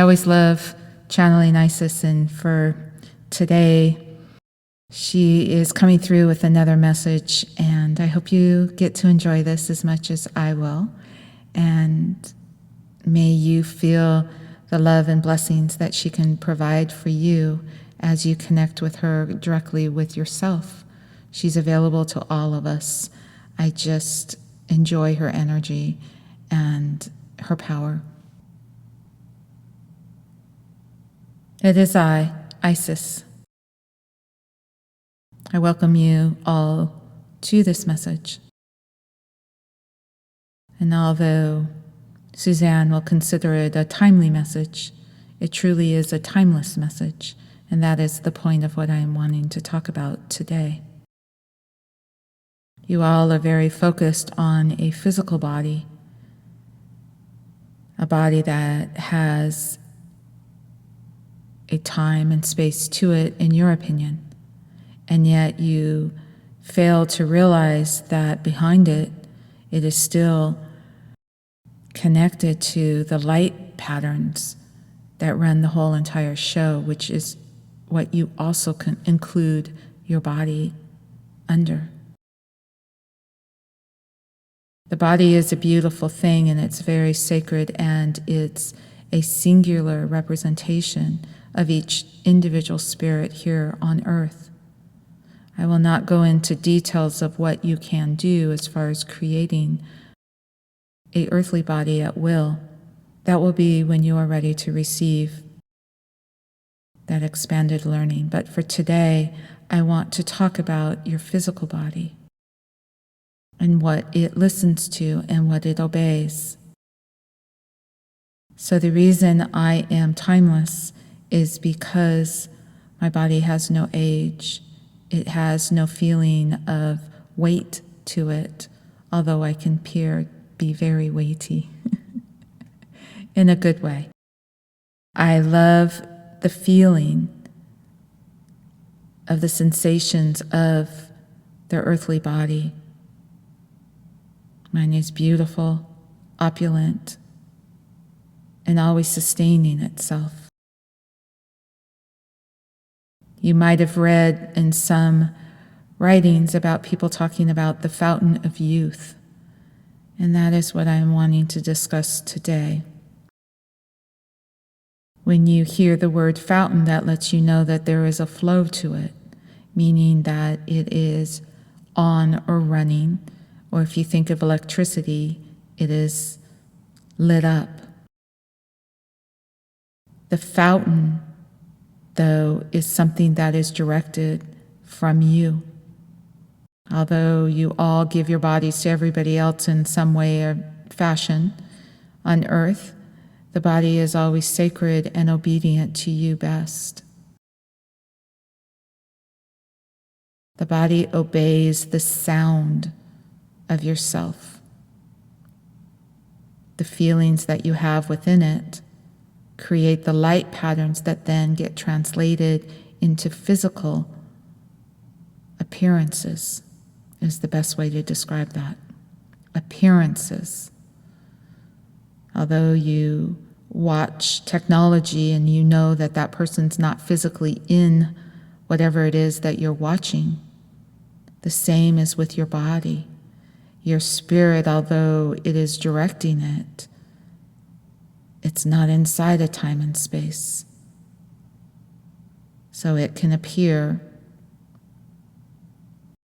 always love channeling Isis, and for today, she is coming through with another message, and I hope you get to enjoy this as much as I will. And may you feel the love and blessings that she can provide for you as you connect with her directly with yourself. She's available to all of us. I just enjoy her energy and her power. It is I, Isis. I welcome you all to this message. And although Suzanne will consider it a timely message, it truly is a timeless message, and that is the point of what I am wanting to talk about today. You all are very focused on a physical body, a body that has a time and space to it, in your opinion, and yet you fail to realize that behind it, it is still connected to the light patterns that run the whole entire show, which is what you also can include your body under. The body is a beautiful thing, and it's very sacred, and it's a singular representation of each individual spirit here on earth. I will not go into details of what you can do as far as creating an earthly body at will. That will be when you are ready to receive that expanded learning. But for today, I want to talk about your physical body and what it listens to and what it obeys. So the reason I am timeless is because my body has no age. It has no feeling of weight to it, although I can be very weighty in a good way. I love the feeling of the sensations of the earthly body. Mine is beautiful, opulent, and always sustaining itself. You might have read in some writings about people talking about the fountain of youth, and that is what I am wanting to discuss today. When you hear the word fountain, that lets you know that there is a flow to it, meaning that it is on or running, or if you think of electricity, it is lit up. The fountain, though, is something that is directed from you. Although you all give your bodies to everybody else in some way or fashion on earth, the body is always sacred and obedient to you best. The body obeys the sound of yourself. The feelings that you have within it create the light patterns that then get translated into physical appearances, is the best way to describe that. Appearances. Although you watch technology and you know that that person's not physically in whatever it is that you're watching, the same is with your body. Your spirit, although it is directing it, it's not inside a time and space. So it can appear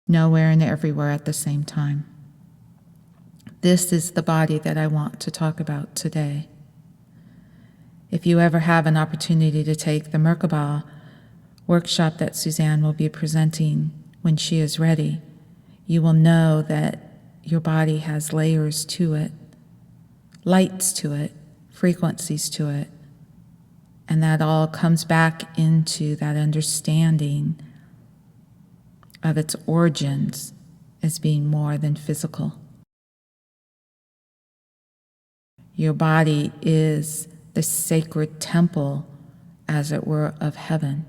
nowhere and everywhere at the same time. This is the body that I want to talk about today. If you ever have an opportunity to take the Merkaba workshop that Suzanne will be presenting when she is ready, you will know that your body has layers to it, lights to it, frequencies to it, and that all comes back into that understanding of its origins as being more than physical. Your body is the sacred temple, as it were, of heaven.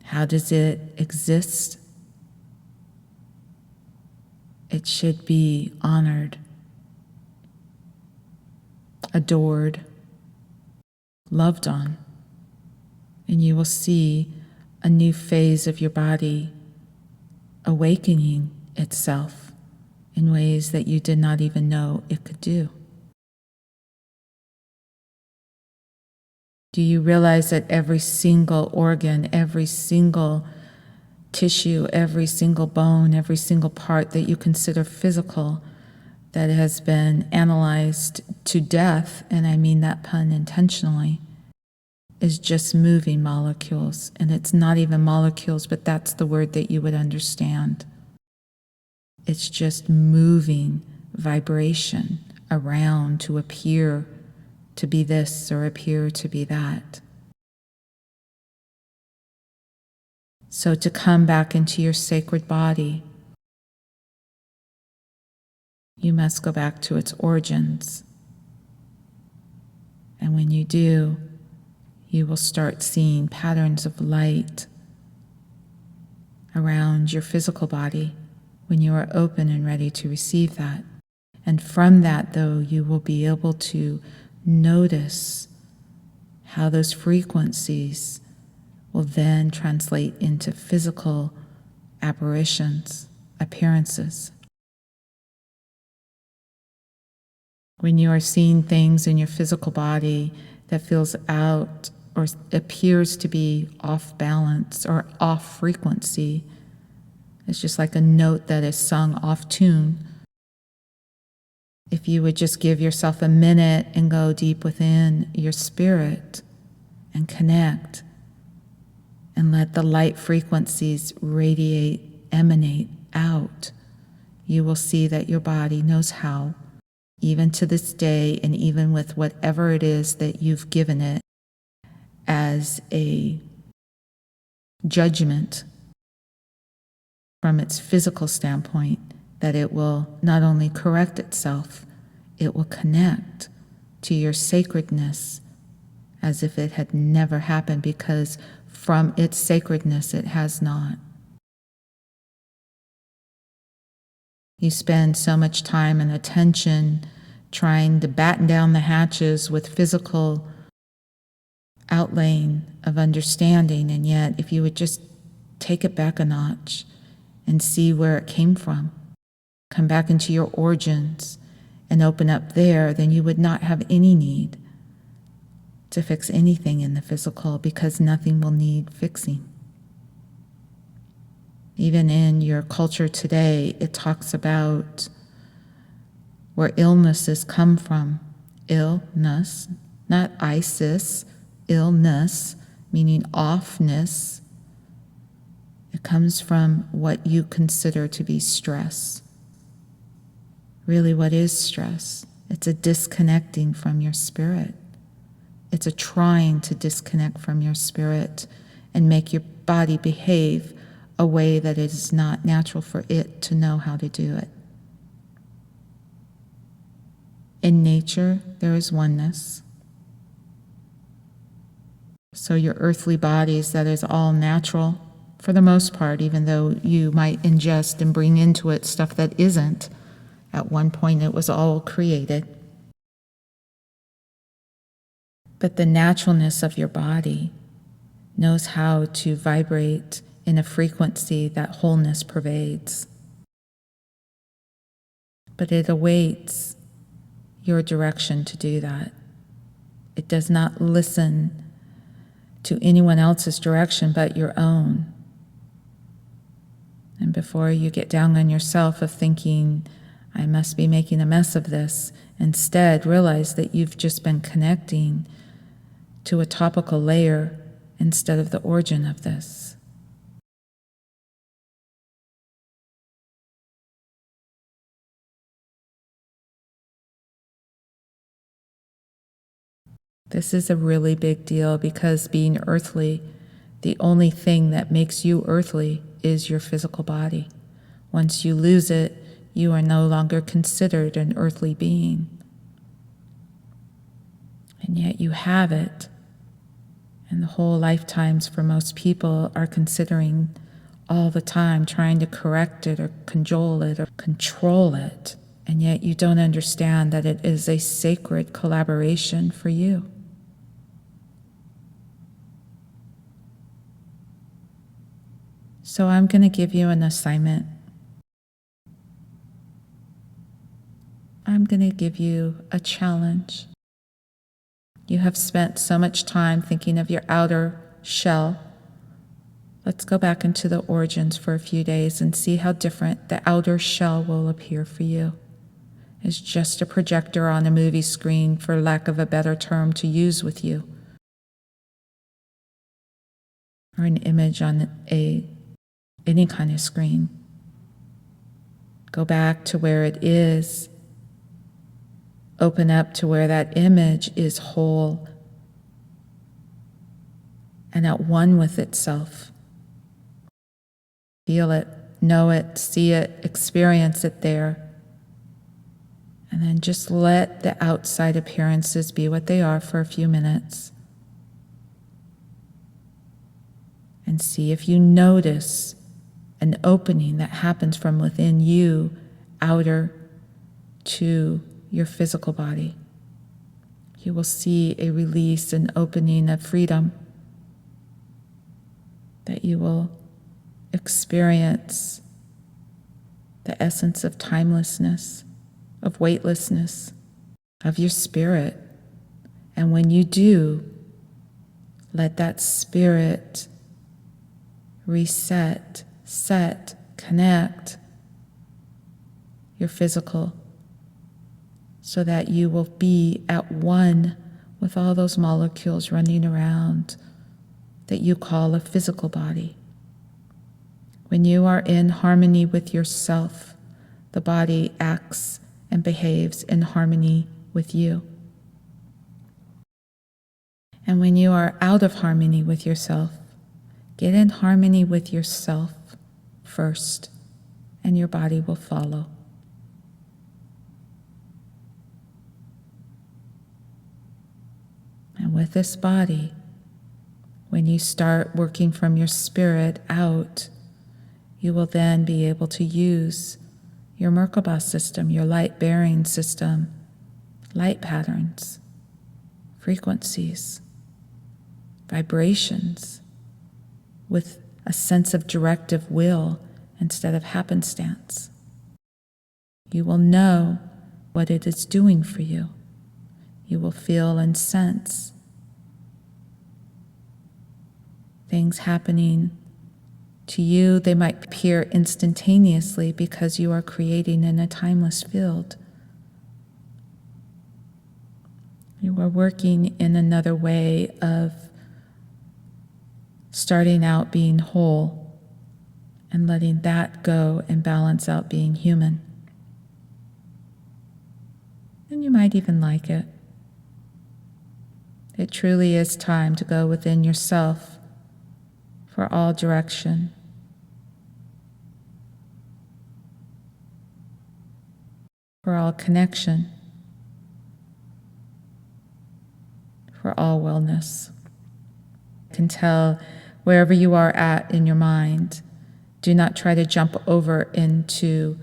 How does it exist? It should be honored. adored, loved on. And you will see a new phase of your body awakening itself in ways that you did not even know it could do. Do you realize that every single organ, every single tissue, every single bone, every single part that you consider physical, that has been analyzed to death, and I mean that pun intentionally, is just moving molecules? And it's not even molecules, but that's the word that you would understand. It's just moving vibration around to appear to be this or appear to be that. So to come back into your sacred body, you must go back to its origins. And when you do, you will start seeing patterns of light around your physical body when you are open and ready to receive that. And from that, though, you will be able to notice how those frequencies will then translate into physical apparitions, appearances. When you are seeing things in your physical body that feels out or appears to be off balance or off frequency, it's just like a note that is sung off tune. If you would just give yourself a minute and go deep within your spirit and connect and let the light frequencies radiate, emanate out, you will see that your body knows how, even to this day, and even with whatever it is that you've given it as a judgment from its physical standpoint, that it will not only correct itself, it will connect to your sacredness as if it had never happened, because from its sacredness it has not. You spend so much time and attention trying to batten down the hatches with physical outlaying of understanding, and yet if you would just take it back a notch and see where it came from, come back into your origins and open up there, then you would not have any need to fix anything in the physical, because nothing will need fixing. Even in your culture today, it talks about where illnesses come from. Illness, not ISIS, illness, meaning offness. It comes from what you consider to be stress. Really, what is stress? It's a disconnecting from your spirit. It's a trying to disconnect from your spirit and make your body behave a way that it is not natural for it to know how to do it. In nature, there is oneness. So your earthly bodies, that is all natural for the most part, even though you might ingest and bring into it stuff that isn't. At one point, it was all created. But the naturalness of your body knows how to vibrate in a frequency that wholeness pervades. But it awaits your direction to do that. It does not listen to anyone else's direction but your own. And before you get down on yourself of thinking, I must be making a mess of this, instead realize that you've just been connecting to a topical layer instead of the origin of this. This is a really big deal, because being earthly, the only thing that makes you earthly is your physical body. Once you lose it, you are no longer considered an earthly being. And yet you have it. And the whole lifetimes for most people are considering all the time, trying to correct it or cajole it or control it. and yet you don't understand that it is a sacred collaboration for you. So I'm going to give you an assignment. I'm going to give you a challenge. You have spent so much time thinking of your outer shell. Let's go back into the origins for a few days and see how different the outer shell will appear for you. It's just a projector on a movie screen, for lack of a better term to use with you, or an image on any kind of screen. Go back to where it is. Open up to where that image is whole and at one with itself. Feel it, know it, see it, experience it there. And then just let the outside appearances be what they are for a few minutes. And see if you notice an opening that happens from within you, outer to your physical body. You will see a release, an opening of freedom, that you will experience the essence of timelessness, of weightlessness, of your spirit. And when you do, let that spirit reset, set, connect your physical, so that you will be at one with all those molecules running around that you call a physical body. When you are in harmony with yourself, the body acts and behaves in harmony with you. And when you are out of harmony with yourself, get in harmony with yourself first, and your body will follow. And with this body, when you start working from your spirit out, you will then be able to use your Merkaba system, your light-bearing system, light patterns, frequencies, vibrations, with a sense of directive will instead of happenstance. You will know what it is doing for you. You will feel and sense things happening to you. They might appear instantaneously because you are creating in a timeless field. You are working in another way of starting out being whole and letting that go and balance out being human. And you might even like it. It truly is time to go within yourself for all direction. For all connection. For all wellness. You can tell wherever you are at in your mind, do not try to jump over into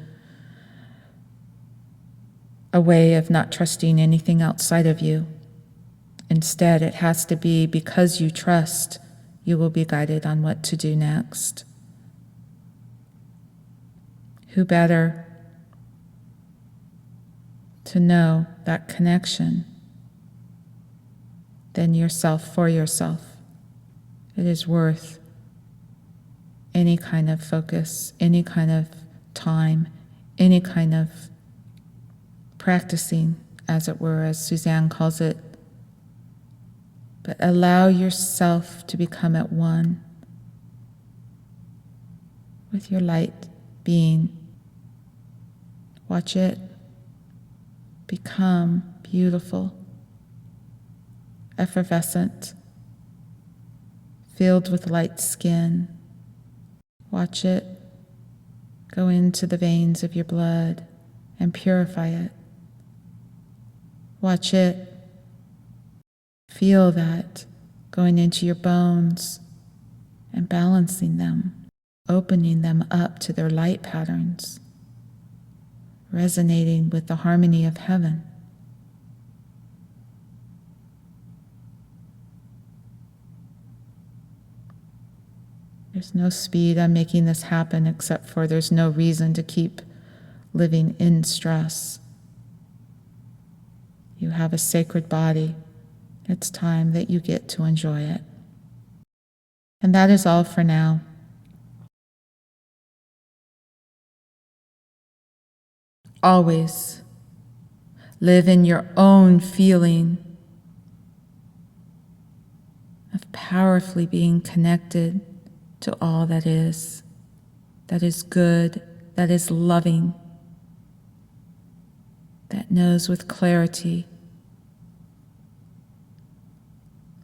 a way of not trusting anything outside of you. Instead, it has to be because you trust, you will be guided on what to do next. Who better to know that connection than yourself for yourself? It is worth any kind of focus, any kind of time, any kind of practicing, as it were, as Suzanne calls it. But allow yourself to become at one with your light being. Watch it become beautiful, effervescent, filled with light skin. Watch it go into the veins of your blood and purify it. Watch it feel that going into your bones and balancing them, opening them up to their light patterns. resonating with the harmony of heaven. There's no speed on making this happen except for there's no reason to keep living in stress. You have a sacred body. It's time that you get to enjoy it. And that is all for now. Always live in your own feeling of powerfully being connected to all that is good, that is loving, that knows with clarity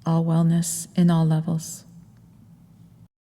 all wellness in all levels.